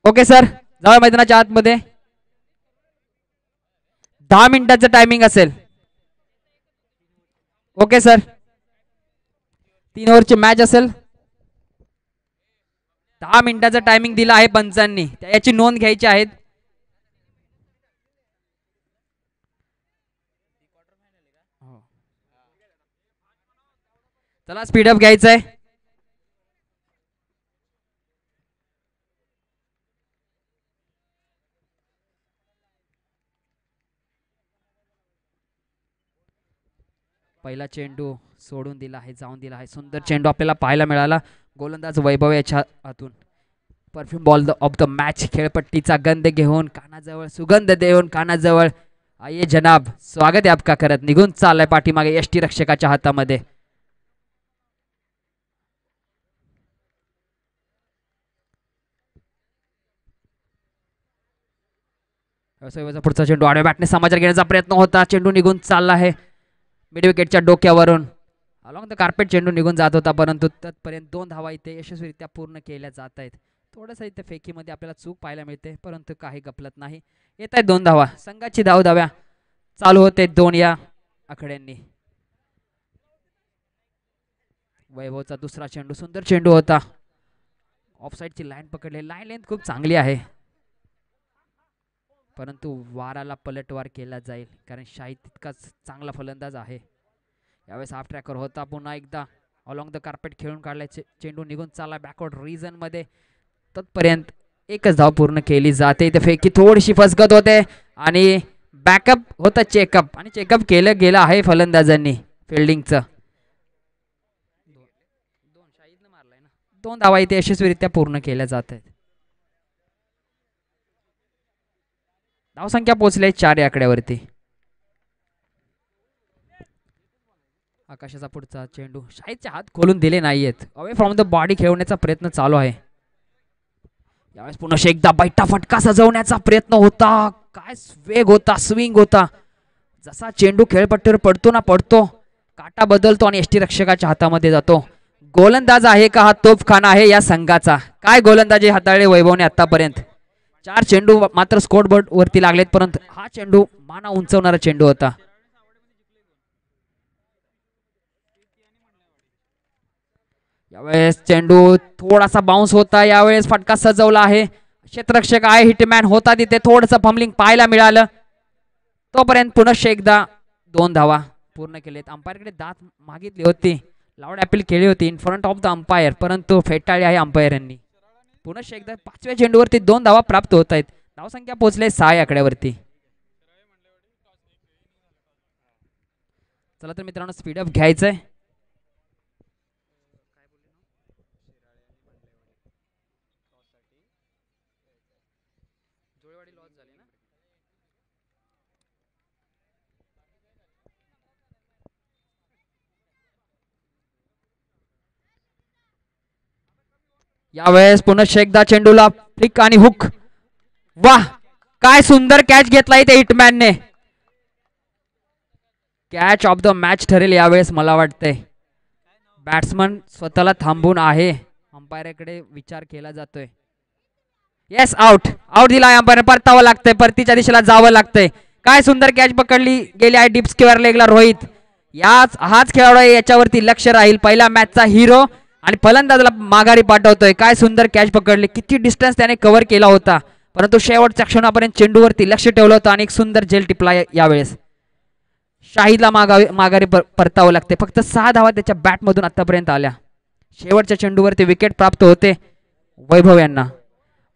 Okay sir, जाऊया मैदानाच्या आतमध्ये. 10 मिनिटाचं टायमिंग असेल. ओके सर, 3 ओव्हरची मॅच असेल. 10 मिनिटाचं टायमिंग दिलं आहे पंचांनी, याची नोंद घ्यायची आहे. चला स्पीडअप घ्यायचंय. पहिला चेंडू सोडून दिला आहे, जाऊन दिला आहे. सुंदर चेंडू आपल्याला पाहायला मिळाला. गोलंदाज वैभव याच्या हातून. Perfume ball of the match, खेळपट्टीचा गंध घेऊन कानाजवळ, सुगंध देऊन कानाजवळ. आइए जनाब, स्वागत आहे आपका करत निघून चाललाय पाठीमागे यष्टी रक्षकाच्या हातामध्ये. पुढचा चेंडू आडव्या बॅटने समाचार घेण्याचा प्रयत्न होता. चेंडू निघून चालला आहे मिड विकेटच्या डोक्यावरून. अलॉंग द कार्पेट चेंडू निघून जात होता, परंतु तत्पर्यंत 2 धावा इथे यशस्वीरित्या पूर्ण केल्या जात आहेत. थोडंसं इथे फेकीमध्ये आपल्याला चूक पाहायला मिळते, परंतु काही गपलत नाही. येत आहेत 2 धावा. संघाची धाव्या चालू होते 2 या आकड्यांनी. वैभवचा दुसरा चेंडू सुंदर चेंडू होता. ऑफसाईडची लाईन पकडली. लाईन लेंथ खूप चांगली आहे, परंतु वाराला पलटवार केला जाईल, कारण शाहिद तितकाच चांगला फलंदाज आहे. यावेळेस हाफ ट्रॅकर होता. पुन्हा एकदा अलॉंग द कार्पेट खेळून काढलाय. चेंडू निघून चालला बॅकवर्ड रिजन मध्ये. तत्पर्यंत एकच धाव पूर्ण केली जाते. इथे फेकी थोडीशी फसगत होते आणि बॅकअप होता चेकअप, आणि चेकअप केलं गेलं आहे फलंदाजांनी फिल्डिंगचं. 2 धावा इथे यशस्वीरित्या पूर्ण केल्या जात आहेत. धावसंख्या पोहोचली 4 या आकड्यावरती. आकाशाचा पुढचा चेंडू शाहिदचे हात खोलून दिले नाहीयेत. अवे फ्रॉम द बॉडी खेळवण्याचा प्रयत्न चालू आहे. यावेळेस पुन्हा एकदा बैठा फटका सजवण्याचा प्रयत्न होता. काय वेग होता, स्विंग होता. जसा चेंडू खेळपट्टीवर पडतो ना पडतो, काटा बदलतो आणि यष्टी रक्षकाच्या हातामध्ये जातो. गोलंदाज आहे का हा तोफखाना आहे या संघाचा. काय गोलंदाजी हाताळले वैभवने आतापर्यंत. 4 चेंडू मात्र स्कोर बोर्ड वरती लागलेत, परंतु हा चेंडू माना उंचवणारा चेंडू होता. यावेळेस चेंडू थोडासा बाउन्स होता. यावेळेस फटका सजवला आहे. क्षेत्ररक्षक आहे, हिटमॅन होता तिथे. थोडंसं फंबलिंग पाहायला मिळालं. तोपर्यंत पुन्हा एकदा 2 धावा पूर्ण केलेत. अंपायरकडे दात मागितली होती, लाऊड अपील केली होती in front of the umpire, परंतु फेटाळली आहे अंपायरांनी. पुन्हा एकदा 5व्या चेंडूवरती 2 धावा प्राप्त होत आहेत. धावसंख्या पोहोचले 6 या आकड्यावरती. चला तर मित्रांनो, स्पीडअप घ्यायचंय. यावेळेस पुन्हा एकदा चेंडूला फ्लिक आणि हुक. वाह, काय सुंदर कॅच घेतला इथे हिटमॅनने. कॅच ऑफ द मॅच ठरेल यावेळेस मला वाटतंय. बॅट्समन स्वतःला थांबून आहे, अंपायरकडे विचार केला जातोय. Yes, out. आउट दिला आहे अंपायर. परतावं लागतंय, परतीच्या दिशेला जावं लागतंय. काय सुंदर कॅच पकडली गेली आहे डीप स्क्वेअर लेगला रोहित. हाच खेळाडू आहे, याच्यावरती लक्ष राहील. पहिला मॅचचा हिरो आणि फलंदाजाला माघारी पाठवतोय. काय सुंदर कॅच पकडली. किती डिस्टन्स त्याने कव्हर केला होता, परंतु शेवटच्या क्षणापर्यंत चेंडूवरती लक्ष ठेवलं होतं आणि एक सुंदर झेल टिपला. यावेळेस शाहिदला माघारी परतावं लागते. फक्त 6 धावा त्याच्या बॅटमधून आतापर्यंत आल्या. शेवटच्या चेंडूवरती विकेट प्राप्त होते वैभव यांना.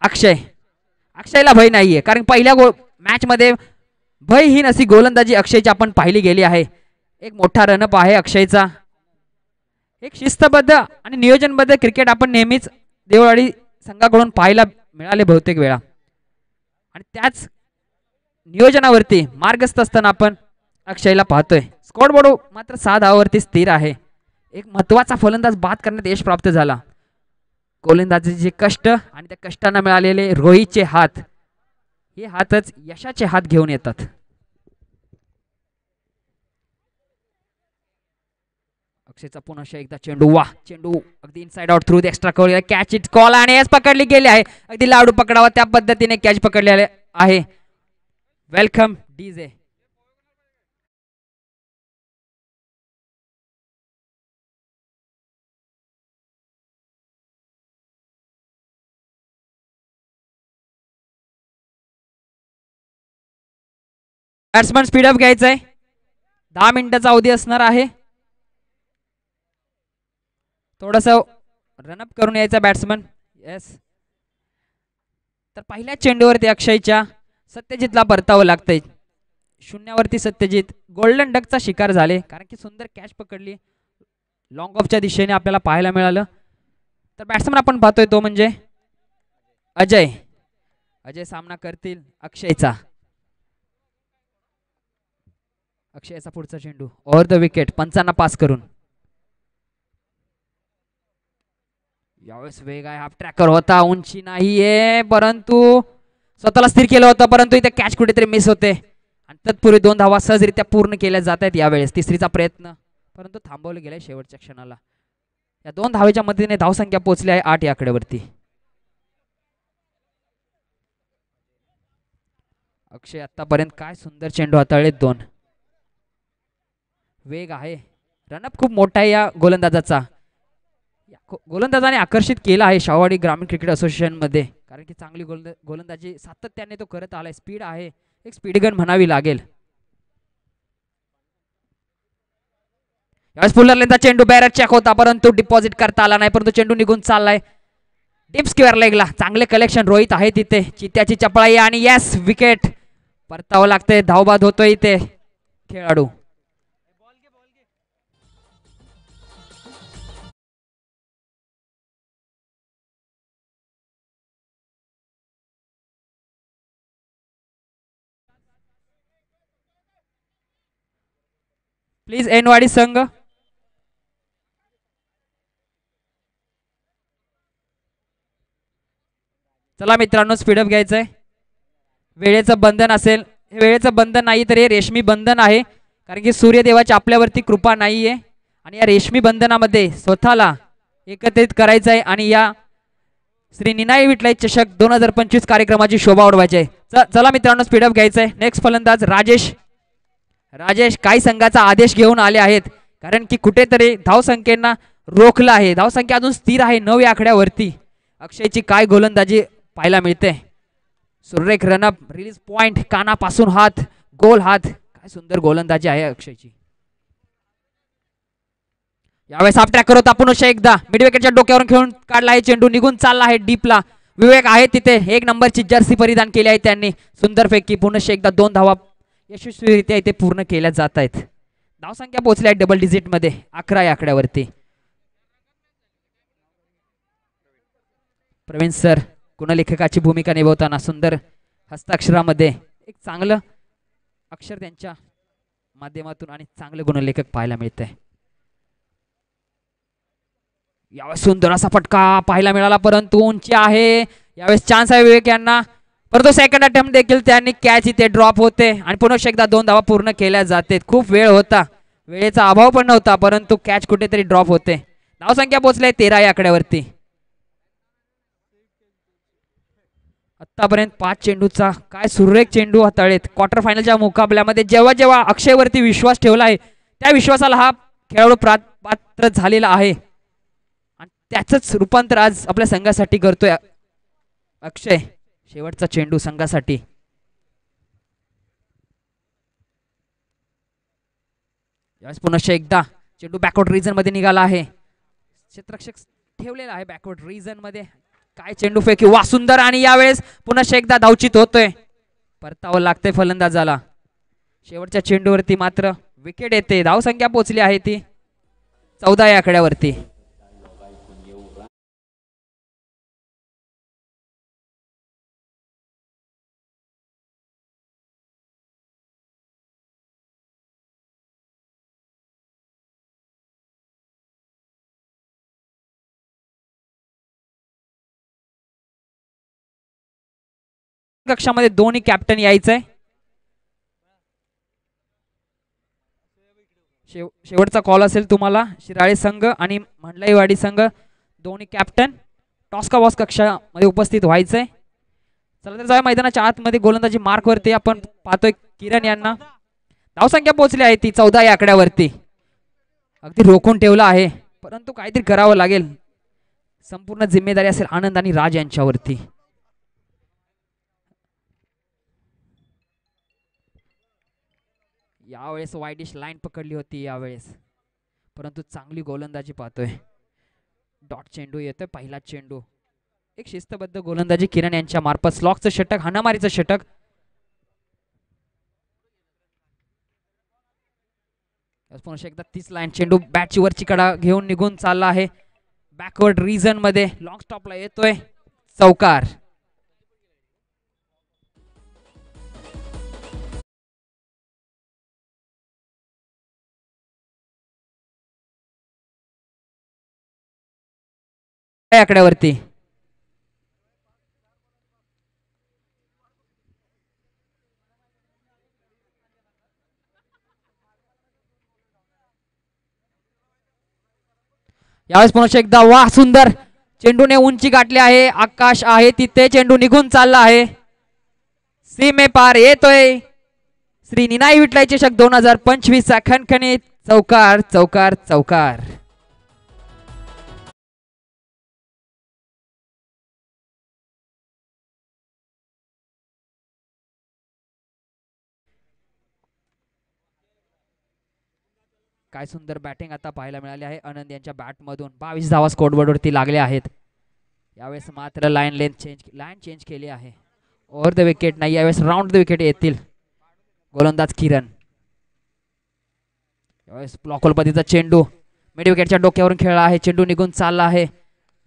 अक्षयला भय नाहीये, कारण पहिल्या मॅच मध्ये भयहीन अशी गोलंदाजी अक्षयची आपण पाहिली गेली आहे. एक मोठा रनअप आहे अक्षयचा. एक शिस्तबद्ध आणि नियोजनबद्ध क्रिकेट आपण नेहमीच देवळवाडी संघाकडून पाहायला मिळाले बहुतेक वेळा, आणि त्याच नियोजनावरती मार्गस्थ असताना आपण अक्षयला पाहतोय. स्कोर बोर्ड मात्र 6 धावावरती स्थिर आहे. एक महत्वाचा फलंदाज बाद करण्यात यश प्राप्त झाला. गोलंदाजीचे कष्ट आणि त्या कष्टाने मिळालेले रोहितचे हात, हे हातच यशाचे हात घेऊन येतात. अक्षयचा पुन्हा एकदा चेंडू, वा चेंडू अगदी inside out through the extra cover, catch it call आणि एस पकडली गेली आहे. अगदी लाडू पकडावा त्या पद्धतीने कॅच पकडले आहे. Welcome DJ. बॅट्समन स्पीडअप घ्यायचा आहे. 10 मिनिटाचा अवधी असणार आहे. थोडस रनअप करून यायचा बॅट्समन. येस. तर पहिल्या चेंडूवरती अक्षयच्या सत्यजितला परतावं लागतंय. शून्यावरती सत्यजित गोल्डन डकचा शिकार झाले, कारण की सुंदर कॅच पकडली लॉंग ऑफच्या दिशेने आपल्याला पाहायला मिळालं. तर बॅट्समन आपण पाहतोय तो म्हणजे अजय. अजय सामना करतील अक्षयचा. अक्षयचा पुढचा चेंडू ओव्हर द विकेट, पंचांना पास करून. यावेळेस वेग आहे, हाफ ट्रॅकर होता, उंची नाहीये, परंतु स्वतःला स्थिर केलं होतं, परंतु इथे कॅच कुठेतरी मिस होते आणि तत्पूर्वी 2 धावा सहजरित्या पूर्ण केल्या जात आहेत. यावेळेस तिसरीचा प्रयत्न, परंतु थांबवलं गेलंय शेवटच्या क्षणाला. या 2 धावेच्या मदतीने धावसंख्या पोहोचली आहे 8 या आकड्यावरती. अक्षय आतापर्यंत काय सुंदर चेंडू हाताळलेत 2. वेग आहे, रनअप खूप मोठा आहे या गोलंदाजाचा. गोलंदाजाने आकर्षित केला आहे शाहूवाडी ग्रामीण क्रिकेट असोसिएशन मध्ये, कारण की चांगली गोलंदाजी सातत्याने तो करत आलाय. स्पीड आहे, एक स्पीड गन म्हणावी लागेल. यावेळेस फुलरलेनचा चेंडू बॅरर चेक होता, परंतु डिपॉझिट करता आला नाही, परंतु चेंडू निघून चाललाय डीप स्क्वेअर लेगला. चांगले कलेक्शन रोहित आहे तिथे. चित्याची चपळाई आणि यस विकेट. परतावं लागते, धावबाद होतोय इथे खेळाडू. प्लीज एनवाडी संघ. चला मित्रांनो, स्पीडअप घ्यायचंय. वेळेचं बंधन असेल, हे वेळेचं बंधन नाही तर हे रेशमी बंधन आहे, कारण की सूर्यदेवाची आपल्यावरती कृपा नाहीये आणि या रेशमी बंधनामध्ये स्वतःला एकत्रित करायचं आहे आणि या श्री निनाई विठलाई चषक 2025 कार्यक्रमाची शोभा वाढवायची आहे. चला मित्रांनो, स्पीडअप घ्यायचंय. नेक्स्ट फलंदाज राजेश. राजेश काही संघाचा आदेश घेऊन आले आहेत, कारण की कुठेतरी धावसंख्येना रोखलं आहे. धावसंख्या अजून स्थिर आहे 9 या आकड्यावरती. अक्षयची काय गोलंदाजी पाहायला मिळते. सुरेख रनअप, रिलीज पॉइंट, कानापासून हात, गोल हात. काय सुंदर गोलंदाजी आहे अक्षयची. यावेळेस हाफ ट्रॅकर होता पुन्हा एकदा. मिड विकेटच्या डोक्यावरून खेळून काढला आहे चेंडू, निघून चालला आहे डीपला. विवेक आहे तिथे, 1 नंबरची जर्सी परिधान केली आहे त्यांनी. सुंदर फेकी, पुन्हा एकदा 2 धावा यशस्वीरित्या इथे पूर्ण केल्या जात आहेत. धावसंख्या पोहोचली आहे डबल डिजिट मध्ये 11 या आकड्यावरती. प्रवीण सर गुणलेखकाची भूमिका निभवताना सुंदर हस्ताक्षरामध्ये एक चांगलं अक्षर त्यांच्या माध्यमातून आणि चांगले गुणलेखक पाहायला मिळते. यावेळेस सुंदर असा फटका पाहायला मिळाला, परंतु उंची आहे. यावेळेस चान्स आहे विवेक यांना, परंतु सेकंड अटेम्प्ट देखील त्यांनी कॅच इथे ड्रॉप होते आणि पुन्हा एकदा 2 धावा पूर्ण केल्या जाते. खूप वेळ होता, वेळेचा अभाव पण नव्हता, परंतु कॅच कुठेतरी ड्रॉप होते. धावसंख्या पोहोचले 13 या आकड्यावरती. आतापर्यंत 5 चेंडूचा काय सुरेख चेंडू हाताळलेत. क्वार्टर फायनलच्या मुकाबल्यामध्ये जेव्हा जेव्हा अक्षयवरती विश्वास ठेवला आहे, त्या विश्वासाला हा खेळाडू पात्र झालेला आहे आणि त्याचंच रूपांतर आज आपल्या संघासाठी करतोय अक्षय. शेवटचा चेंडू संघासाठी. यावेळेस पुन्हा एकदा चेंडू बॅकवर्ड रिजन मध्ये निघाला आहे. क्षेत्ररक्षक ठेवलेला आहे बॅकवर्ड रिजन मध्ये. काय चेंडू फेकी, वा सुंदर. आणि यावेळेस पुन्हा एकदा धावचित होतोय, परतावं लागतंय फलंदाजाला. शेवटच्या चेंडूवरती मात्र विकेट येते. धावसंख्या पोहोचली आहे ती 14 या आकड्यावरती. कक्षामध्ये दोन्ही कॅप्टन यायचंय. शेवटचा कॉल असेल तुम्हाला. शिराळे संघ आणि मंडलाईवाडी संघ दोन्ही कॅप्टन टॉस का बॉस कक्षामध्ये उपस्थित व्हायचंय. चला तर जाऊया मैदानाच्या आतमध्ये. गोलंदाजी मार्कवरती आपण पाहतोय किरण यांना. धावसंख्या पोहोचली आहे ती 14 या आकड्यावरती. अगदी रोखून ठेवला आहे, परंतु काहीतरी करावं लागेल. संपूर्ण जिम्मेदारी असेल आनंद आणि राज यांच्यावरती. यावेळेस वाईडिश लाईन पकडली होती यावेळेस, परंतु चांगली गोलंदाजी पाहतोय. डॉट चेंडू येतोय, पहिला चेंडू. एक शिस्तबद्ध गोलंदाजी किरण यांच्या मार्फत. स्लॉकचं षटक, हाणामारीचं षटक. पुन्हा एकदा 30 लाईन चेंडू बॅटची वरची कडा घेऊन निघून चालला आहे. बॅकवर्ड रिजन मध्ये लॉंग स्टॉपला येतोय. चौकार. आकड्यावरती यावेळेस पुन्हा एकदा वाह, सुंदर चेंडूने उंची गाठली आहे. आकाश आहे तिथे चेंडू निघून चालला आहे. सीमे पार येतोय. श्री निनाई विठलाई चषक 2025 खणखणीत. चौकार चौकार चौकार. काय सुंदर बॅटिंग आता पाहायला मिळाली आहे आनंद यांच्या बॅटमधून. 22 धावा स्कोरबोर्डवरती लागल्या आहेत. यावेळेस मात्र लाईन चेंज केली आहे. ओव्हर द विकेट नाही, यावेळेस राऊंड द विकेट येतील. गोलंदाज किरण. यावेळेस ब्लॉकहोल पद्धतीचा चेंडू मिड विकेटच्या डोक्यावरून खेळला आहे. चेंडू निघून चालला आहे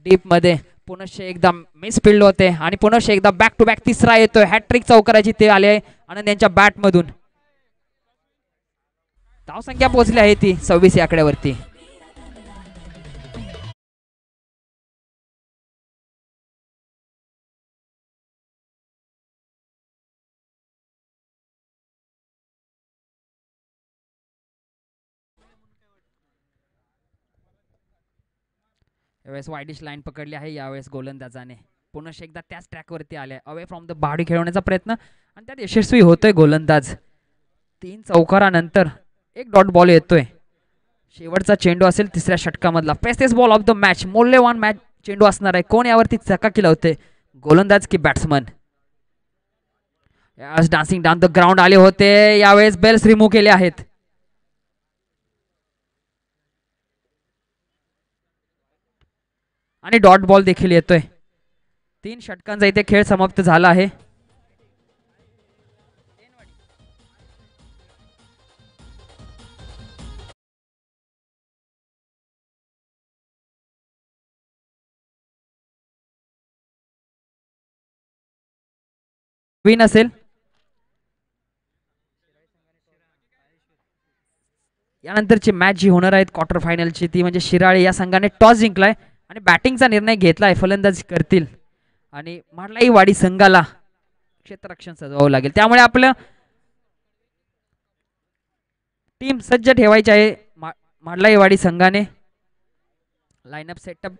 डीप मध्ये. पुनश्च एकदा मिस फील्ड होते आणि पुनश्च एकदा बॅक टू बॅक तिसरा येतोय. हॅट्रिक चौकाराची ते आले आहे आनंद यांच्या बॅटमधून. धावसंख्या पोहोचली आहे ती 26 या आकड्यावरती. यावेळेस वाईडिश लाईन पकडली आहे यावेळेस गोलंदाजाने. पुनश्च एकदा त्याच ट्रॅकवरती आले. अवे फ्रॉम द बाउंड्री खेळवण्याचा प्रयत्न आणि त्यात यशस्वी होतोय गोलंदाज. 3 चौकारानंतर एक डॉट बॉल येतोय. शेवटचा चेंडू असेल तिसऱ्या षटकामधला. फेस्टेस्ट बॉल ऑफ द मॅच, मौल्यवान मॅच चेंडू असणार आहे. कोण यावरती चकाकी लावते, गोलंदाज की बॅट्समन. यावेळेस डान्सिंग डाऊन द ग्राउंड आले होते. यावेळेस बेल्स रिमूव्ह केले आहेत. आणि डॉट बॉल देखील येतोय. 3 षटकांचा इथे खेळ समाप्त झाला आहे. विन असेल. यानंतरची मॅच जी होणार आहे क्वार्टर फायनलची ती म्हणजे शिराळे या संघाने टॉस जिंकलाय आणि बॅटिंगचा निर्णय घेतलाय. फलंदाजी करतील आणि मंडलाईवाडी संघाला क्षेत्ररक्षण सजवावं लागेल. त्यामुळे आपलं टीम सज्ज ठेवायची आहे. मंडलाईवाडी संघाने लाईनअप सेटअप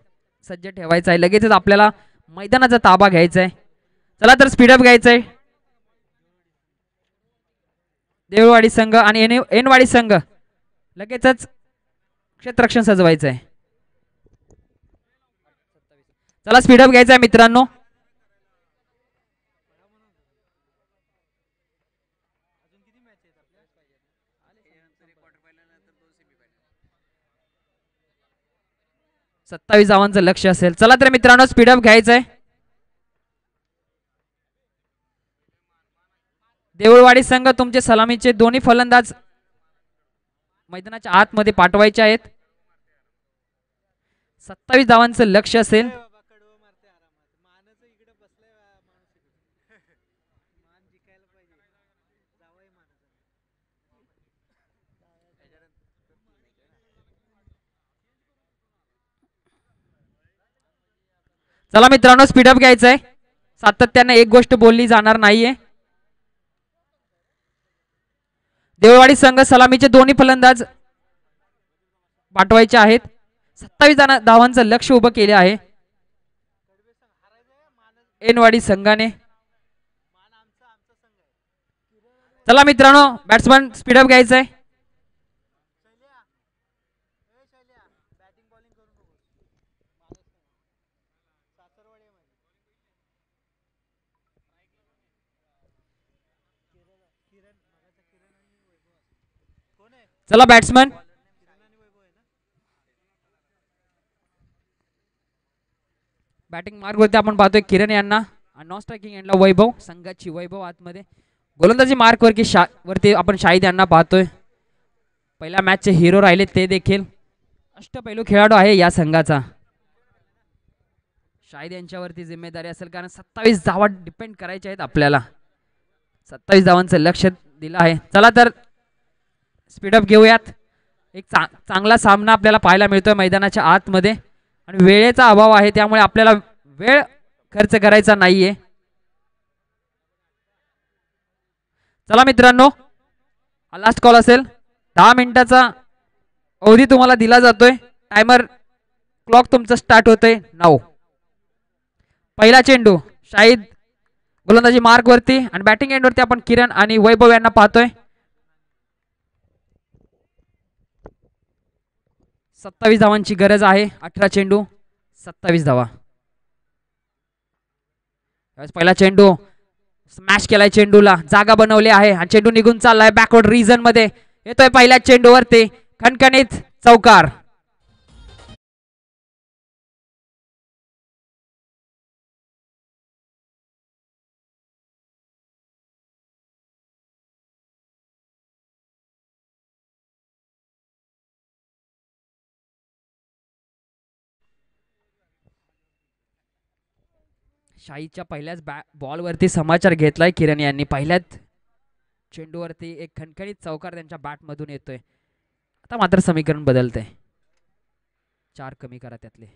सज्ज ठेवायचा आहे. लगेचच आपल्याला मैदानाचा ताबा घ्यायचा आहे. चला तर स्पीडअप घ्यायचं आहे. देवळवाडी संघ आणि एनवाडी संघ लगेचच क्षेत्ररक्षण सजवायचं आहे. चला स्पीडअप घ्यायचं आहे मित्रांनो. सत्तावीस धावांचं लक्ष असेल. चला तर मित्रांनो स्पीडअप घ्यायचं आहे. देऊळवाडी संघ तुमचे सलामीचे दोन्ही फलंदाज मैदानाच्या आतमध्ये पाठवायचे आहेत. 27 धावांचं लक्ष असेल. चला मित्रांनो स्पीडअप घ्यायचं आहे. सातत्याने एक गोष्ट बोलली जाणार नाहीये. देवळवाडी संघ सलामीचे दोन्ही फलंदाज पाठवायचे आहेत. 27 धावांचं लक्ष उभं केले आहे एनवाडी संघाने. चला मित्रांनो, बॅट्समन स्पीडअप घ्यायचंय. चला बॅट्समन, बॅटिंग मार्ग वरती आपण पाहतोय किरण यांना, नॉन स्ट्रायकिंग एंडला वैभव, संघाची वैभव आतमध्ये. गोलंदाजी मार्क वरती आपण शाहिद यांना पाहतोय. पहिल्या मॅचचे हिरो राहिले ते देखील. अष्टपैलू खेळाडू आहे या संघाचा. शाहिद यांच्यावरती जिम्मेदारी असेल, कारण 27 धावा डिपेंड करायच्या आहेत आपल्याला. 27 धावांचं लक्ष दिलं आहे. चला तर स्पीडअप घेऊयात. एक चांगला सामना आपल्याला पाहायला मिळतोय मैदानाच्या आतमध्ये, आणि वेळेचा अभाव आहे त्यामुळे आपल्याला वेळ खर्च करायचा नाहीये. चला मित्रांनो, हा लास्ट कॉल असेल. 10 मिनिटाचा अवधी तुम्हाला दिला जातोय. टायमर क्लॉक तुमचं स्टार्ट होतोय 9. पहिला चेंडू शाहिद गोलंदाजी मार्क वरती, आणि बॅटिंग एंड वरती आपण किरण आणि वैभव यांना पाहतोय. 27 धावांची गरज आहे. 18 चेंडू 27 धावा. पहिला चेंडू स्मॅश केलाय, चेंडूला जागा बनवली आहे, आणि चेंडू निघून चाललाय बॅकवर्ड रिजन मध्ये. येतोय पहिल्या चेंडूवरती खणखणीत चौकार. शाहीच्या पहिल्याच बॉलवरती समाचार घेतलाय किरण यांनी. पहिल्याच चेंडूवरती एक खणखणीत चौकार त्यांच्या बॅटमधून येतोय. आता मात्र समीकरण बदलतंय. 4 कमी करा त्यातले.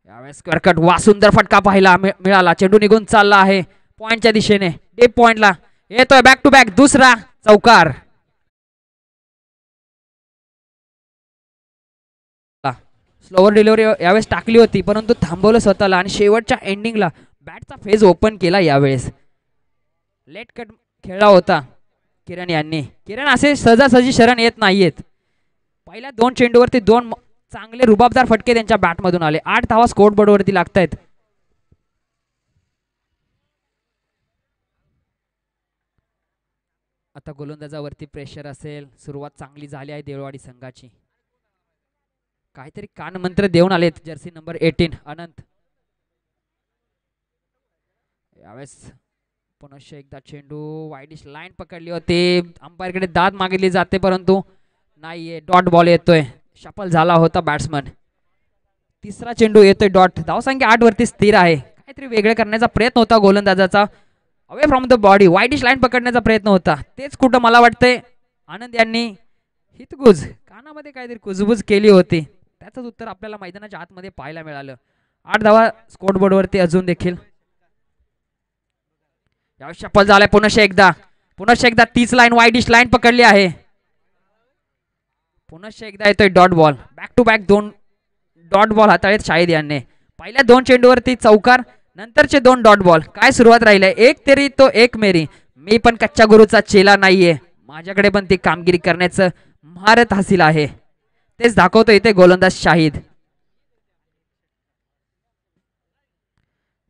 यावेळेस स्क्वेअर कट, वा सुंदर फटका पाहायला मिळाला. चेंडू निघून चालला आहे पॉइंटच्या दिशेने. डीप पॉइंटला येतोय बॅक टू बॅक दुसरा चौकार. स्लोअर डिलिव्हरी यावेळेस टाकली होती, परंतु थांबवलं स्वतःला, आणि शेवटच्या एंडिंगला बॅटचा फेज ओपन केला. यावेळेस लेट कट खेळला होता किरण यांनी. किरण असे सहजासहजी शरण येत नाहीयेत. पहिल्या 2 चेंडूवरती 2 चांगले रुबाबदार फटके त्यांच्या बॅटमधून आले. 8 धावा स्कोर बोर्डवरती लागतायत. आता गोलंदाजावरती प्रेशर असेल. सुरुवात चांगली झाली आहे देवळवाडी संघाची. काहीतरी कान मंत्र देऊन आलेत जर्सी नंबर 18 अनंत. यावेळेस पुन्हा एकदा चेंडू वाईडिश लाईन पकडली होती. अंपायरकडे दाद मागितली जाते, परंतु नाहीये. डॉट बॉल येतोय. शफल झाला होता बॅट्समन. तिसरा चेंडू येतोय डॉट. धावसंख्या 8 वरती स्थिर आहे. काहीतरी वेगळे करण्याचा प्रयत्न होता गोलंदाजाचा. Away from the body widish line पकडण्याचा प्रयत्न होता. तेच कुठं मला वाटतंय आनंद यांनी हितगुज कानामध्ये काहीतरी कुजबुज केली होती. त्याचंच उत्तर आपल्याला मैदानाच्या आतमध्ये पाहायला मिळालं. 8 धावा स्कोर बोर्डवरती अजून देखील. यावेळी शफल झालाय पुन्हा एकदा 30 लाईन वाईडिश लाईन पकडली आहे. पुन्हा एकदा येतोय dot ball. Back to back 2 dot ball हाताळलेत शाहिद यांनी. पहिल्या 2 चेंडूवरती चौकार, नंतरचे 2 डॉट बॉल. काय सुरुवात राहिली. एक तेरी तो एक मेरी. मी पण कच्च्या गुरुचा चेला नाहीये. माझ्याकडे पण ती कामगिरी करण्याचं महारत हासिल आहे. तेच दाखवतो इथे गोलंदाज शाहिद.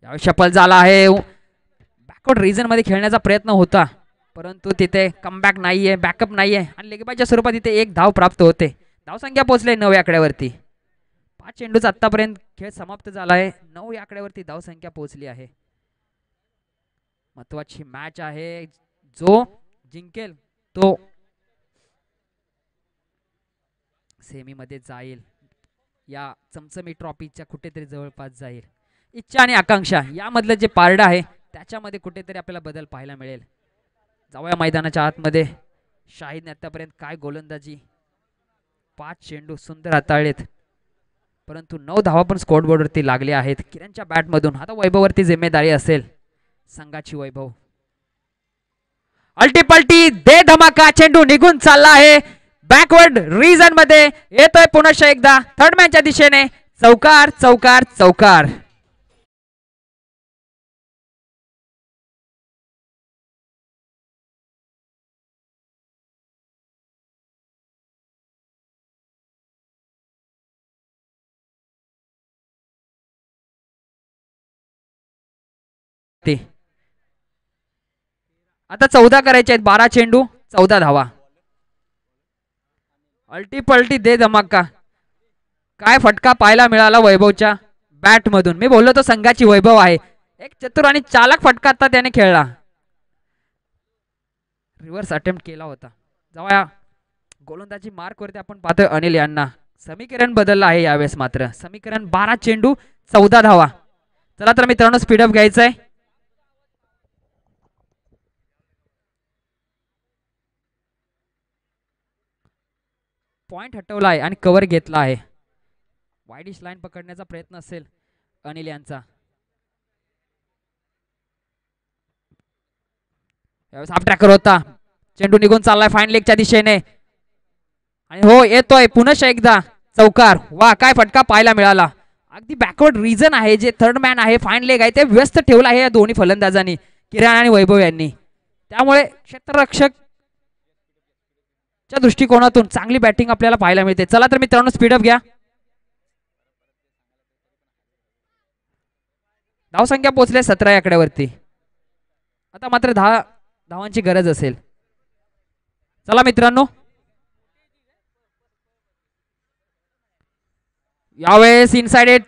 यावेळी शफल झाला आहे. बॅकवर्ड रिजन मध्ये खेळण्याचा प्रयत्न होता, परंतु तिथे कमबॅक नाहीये, बॅकअप नाहीये, आणि लेगबायच्या स्वरूपात इथे 1 धाव प्राप्त होते. धावसंख्या पोहोचले 9 आकड्यावरती. 5 चेंडूचा आतापर्यंत खेळ समाप्त झाला आहे. 9 आकड्यावरती धावसंख्या पोहोचली आहे. महत्वाची मॅच आहे. जो जिंकेल तो सेमी मध्ये जाईल. या चमचमी ट्रॉफीच्या कुठेतरी जवळपास जाईल. इच्छा आणि आकांक्षा यामधलं जे पारडं आहे त्याच्यामध्ये कुठेतरी आपल्याला बदल पाहायला मिळेल. जाऊया मैदानाच्या आतमध्ये. शाहिदने आतापर्यंत काय गोलंदाजी. 5 चेंडू सुंदर हाताळलेत, परंतु 9 धावा पण स्कोर बोर्डवरती लागले आहेत किरणच्या बॅटमधून. आता वैभववरती जिम्मेदारी असेल संघाची. वैभव अल्टी पल्टी दे धमाका. चेंडू निघून चालला आहे बॅकवर्ड रिजन मध्ये येतोय पुनश्च एकदा थर्ड मॅनच्या दिशेने. चौकार चौकार चौकार. आता 14 करायचे आहेत. 12 चेंडू 14 धावा. अल्टी पलटी दे धमाका. काय फटका पाहायला मिळाला वैभवच्या बॅट मधून. मी बोललो तो संघाची वैभव आहे. एक चतुर आणि चालक फटका आता त्याने खेळला. रिव्हर्स अटेम्प्ट केला होता. जेव्हा गोलंदाजी मार्क वरती आपण पाहतोय अनिल यांना. समीकरण बदललं आहे यावेळेस मात्र. समीकरण 12 चेंडू 14 धावा. चला तर मित्रांनो स्पीडअप घ्यायचंय. पॉइंट हटवला आहे आणि कव्हर घेतला आहे. वाईडिश लाईन पकडण्याचा प्रयत्न असेल अनिल यांचा. यावेळेस हाफ ट्रॅकर होता. चेंडू निघून चाललाय फाईन लेगच्या दिशेने आणि हो येतोय पुनश्च एकदा चौकार. वा काय फटका पाहायला मिळाला. अगदी बॅकवर्ड रिजन आहे. जे थर्ड मॅन आहे फाईन लेग आहे ते व्यस्त ठेवलं आहे या दोन्ही फलंदाजांनी किरण आणि वैभव यांनी. त्यामुळे क्षेत्ररक्षक च्या दृष्टिकोनातून चांगली बॅटिंग आपल्याला पाहायला मिळते. चला तर मित्रांनो स्पीडअप घ्या. धावसंख्या पोहोचले 17 या आकड्यावरती. आता मात्र 10 धावांची गरज असेल. चला मित्रांनो यावेळेस इनसाइड एट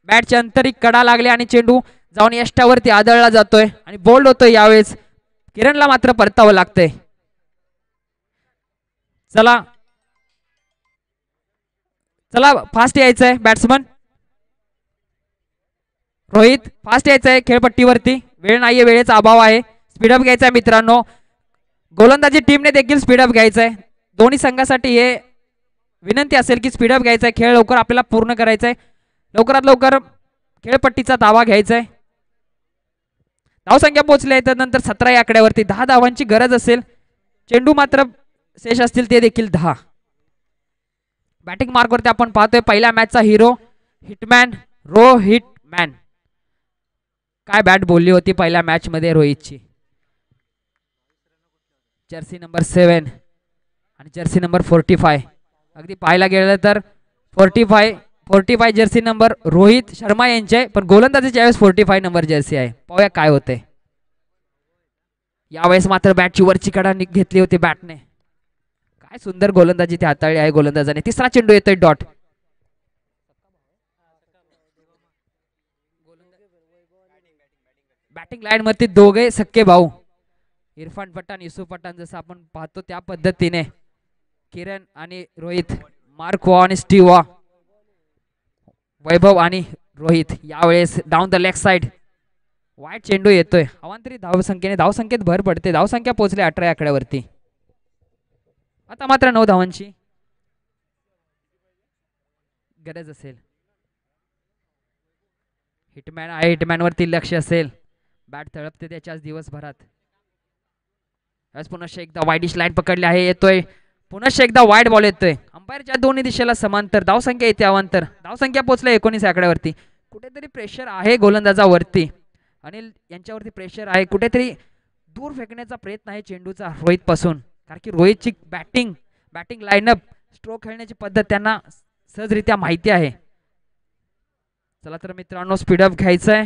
बॅटच्या अंतरिक कडा लागले आणि चेंडू जाऊन यष्टावरती आदळला जातोय आणि बोल्ड होतोय. यावेळेस किरणला मात्र परतावं लागतंय. चला चला फास्ट यायचंय बॅट्समन रोहित. फास्ट यायचंय खेळपट्टीवरती. वेळ नाहीये. वेळेचा अभाव आहे. स्पीडअप घ्यायचा मित्रांनो. गोलंदाजी टीमने देखील स्पीडअप घ्यायचंय. दोन्ही संघासाठी हे विनंती असेल की स्पीडअप घ्यायचंय. खेळ लवकर आपल्याला पूर्ण करायचंय. लवकरात लवकर खेळपट्टीचा दावा घ्यायचाय. धावसंख्या पोहोचली तर नंतर 17 या आकड्यावरती. 10 धावांची गरज असेल. चेंडू मात्र शेष असतील ते देखील 10. बॅटिंग मार्क वरती आपण पाहतोय पहिल्या मॅचचा हिरो हिटमॅन रोहित मॅन. काय बॅट बोलली होती पहिल्या मॅच मध्ये रोहितची. जर्सी नंबर 7 आणि जर्सी नंबर 45. अगदी पाहायला गेलं तर 45 जर्सी नंबर रोहित शर्मा यांचे. पण गोलंदाजीच्या वेळेस 45 नंबर जर्सी आहे. पाहूया काय होते. यावेळेस मात्र बॅटची वरची कडा घेतली होती बॅटने. काय सुंदर गोलंदाजी ती हाताळली आहे गोलंदाजाने. तिसरा चेंडू येतोय डॉट. बॅटिंग लाईन मध्ये दोघे सक्के भाऊ इरफान पठाण युसुफ पठाण. जसं आपण पाहतो त्या पद्धतीने किरण आणि रोहित, मार्क वॉ आणि स्टीव्ह वॉ, वैभव आणि रोहित. यावेळेस डाऊन द लेग साइड वाईट चेंडू येतोय. अवांतरित धावसंख्येने धावसंख्येत भर पडते. धावसंख्या पोहोचली 18 या आकड्यावरती. आता मात्र 9 धावांची गरज असेल. हिटमॅन आहे. हिटमॅन वरती लक्ष असेल. बॅट तळपते त्याच्याच दिवसभरात. पुनश्च एकदा वाईडिश लाईन पकडली आहे. येतोय पुनश्च एकदा वाईड बॉल येतोय. अंपायरच्या दोन्ही दिशेला समांतर. धावसंख्या येते अवांतर. धावसंख्या पोहोचल्या 19 आकड्यावरती. कुठेतरी प्रेशर आहे गोलंदाजावरती. अनिल यांच्यावरती प्रेशर आहे. कुठेतरी दूर फेकण्याचा प्रयत्न आहे चेंडूचा रोहित पासून. कारण की रोहितची बॅटिंग लाईनअप स्ट्रोक खेळण्याची पद्धत त्यांना सहजरित्या माहिती आहे. चला तर मित्रांनो स्पीडअप घ्यायचंय.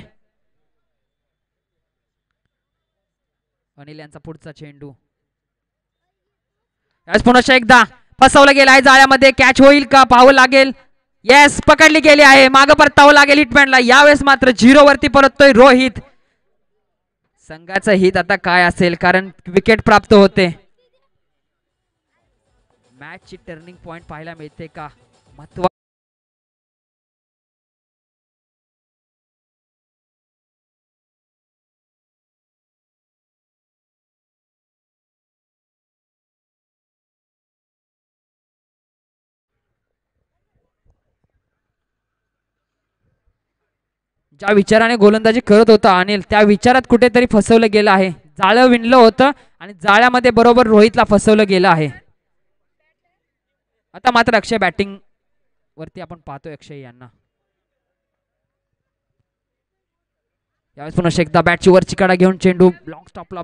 अनिल यांचा पुढचा चेंडू. पुनश्च एकदा फसवलं गेलं आहे जाळ्यामध्ये. कॅच होईल का पाहावं लागेल. येस पकडली गेली आहे. मागे परतावं लागेल हिटमॅनला. यावेळेस मात्र 0 वरती परततोय रोहित. संघाचं हित आता काय असेल कारण विकेट प्राप्त होते. मॅच ची टर्निंग पॉइंट पाहायला मिळते का. महत्व ज्या विचाराने गोलंदाजी करत होता अनिल त्या विचारात कुठेतरी फसवलं गेलं आहे. जाळं विणलं होतं आणि जाळ्यामध्ये बरोबर रोहितला फसवलं गेलं आहे. आता मात्र अक्षय बॅटिंग वरती आपण पाहतोय अक्षय यांना. यावेळेस पुन्हा एकदा बॅटची वरची कडा घेऊन चेंडू लॉंग स्टॉपला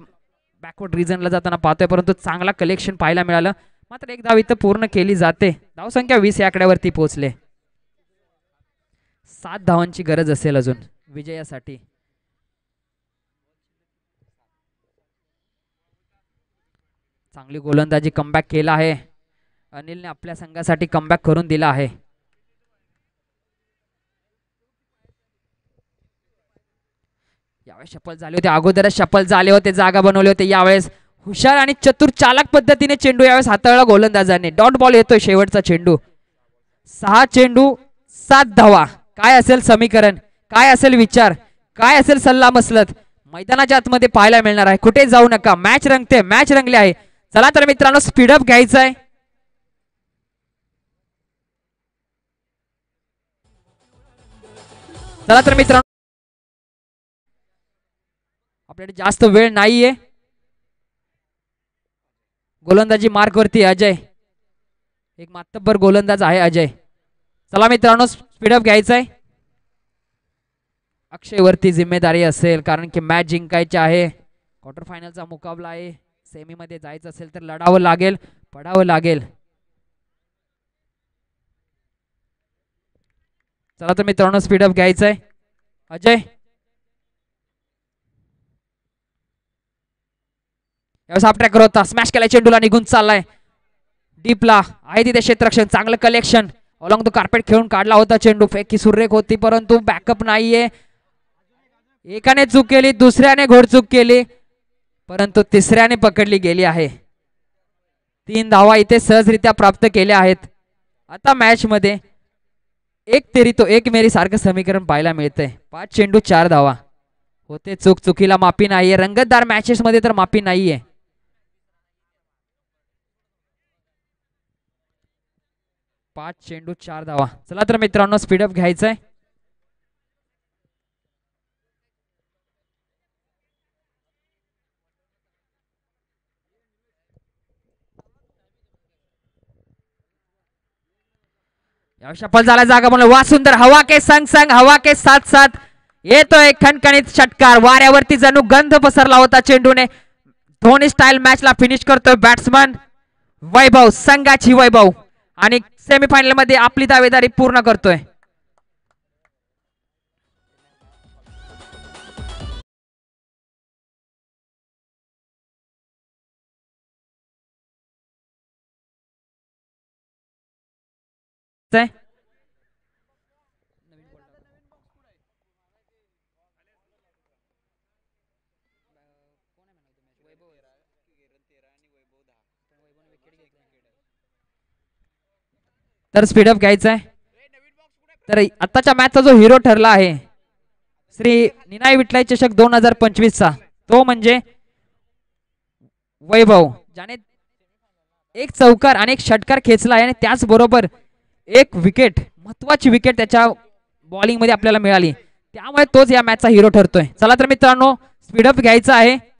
बॅकवर्ड रिजनला जाताना पाहतोय, परंतु चांगला कलेक्शन पाहायला मिळालं. मात्र एक धाव इथं पूर्ण केली जाते. धावसंख्या 20 या आकड्यावरती पोहोचले. 7 धावांची गरज असेल अजून विजयासाठी. चांगली गोलंदाजी कमबॅक केला आहे. अनिलने आपल्या संघासाठी कमबॅक करून दिला आहे. यावेळेस शफल झाले होते, अगोदरच शफल झाले होते, जागा बनवले होते. यावेळेस हुशार आणि चतुर चालक पद्धतीने चेंडू यावेळेस हाताळला गोलंदाजाने. डॉट बॉल येतोय शेवटचा चेंडू. 6 चेंडू 7 धावा. काय असेल समीकरण, काय असेल विचार, काय असेल सल्ला मसलत मैदानाच्या आतमध्ये पाहायला मिळणार आहे. कुठे जाऊ नका, मॅच रंगते, मॅच रंगली आहे. चला तर मित्रांनो स्पीडअप घ्यायचं आहे. चला तर मित्रांनो आपल्याकडे जास्त वेळ नाहीये. गोलंदाजी मार्क वरती अजय, एक मातब्बर गोलंदाज आहे अजय. चला मित्रांनो स्पीडअप घ्यायचं आहे. अक्षय वरती जिम्मेदारी असेल, कारण की मॅच जिंकायची आहे. क्वार्टर फायनलचा मुकाबला आहे. सेमी मध्ये जायचं असेल तर लढावं लागेल, पडावं लागेल. चला तर मित्रांनो स्पीडअप घ्यायचं आहे. अजय यावेळेस आपट्रॅक करत होता, स्मॅश केलाय चेंडूला, निघून चाललाय डीपला. आहे तिथे क्षेत्ररक्षण, चांगलं कलेक्शन अलॉंग द कार्पेट खेळून काढला होता चेंडू. फेकी सुरेख होती, परंतु बॅकअप नाहीये. एकाने चूक केली, दुसऱ्याने घोडचूक केली, परंतु तिसऱ्याने पकडली गेली आहे. 3 धावा इथे सहजरित्या प्राप्त केल्या आहेत. आता मॅच मध्ये एक तेरी तो एक मेरी सारखं समीकरण पाहायला मिळतंय. 5 चेंडू 4 धावा. होते चूक, चुकीला माफी नाहीये. रंगतदार मॅचेस मध्ये तर माफी नाहीये. 5 चेंडू 4 धावा. चला तर मित्रांनो स्पीडअप घ्यायचंय. शफल झाला, जागा म्हणून वा सुंदर. हवा के संग संग, हवा के साथ साथ येतोय खणखणीत षटकार. वाऱ्यावरती जणू गंध पसरला होता चेंडूने. धोनी स्टाईल मॅचला फिनिश करतोय बॅट्समन वैभव, संघाची वैभव, आणि सेमीफायनल मध्ये आपली दावेदारी पूर्ण करतोय. तर स्पीडअप घ्यायचा आहे. तर आताच्या मॅचचा जो हिरो ठरला आहे श्री निनाय विठलाई चषक 2025 चा, तो म्हणजे वैभव, ज्याने एक चौकार आणि एक षटकार खेचला आहे, आणि त्याचबरोबर एक विकेट, महत्वाची विकेट त्याच्या बॉलिंग मध्ये आपल्याला मिळाली. त्यामुळे तोच या मॅचचा हिरो ठरतोय. चला तर मित्रांनो स्पीडअप घ्यायचा आहे.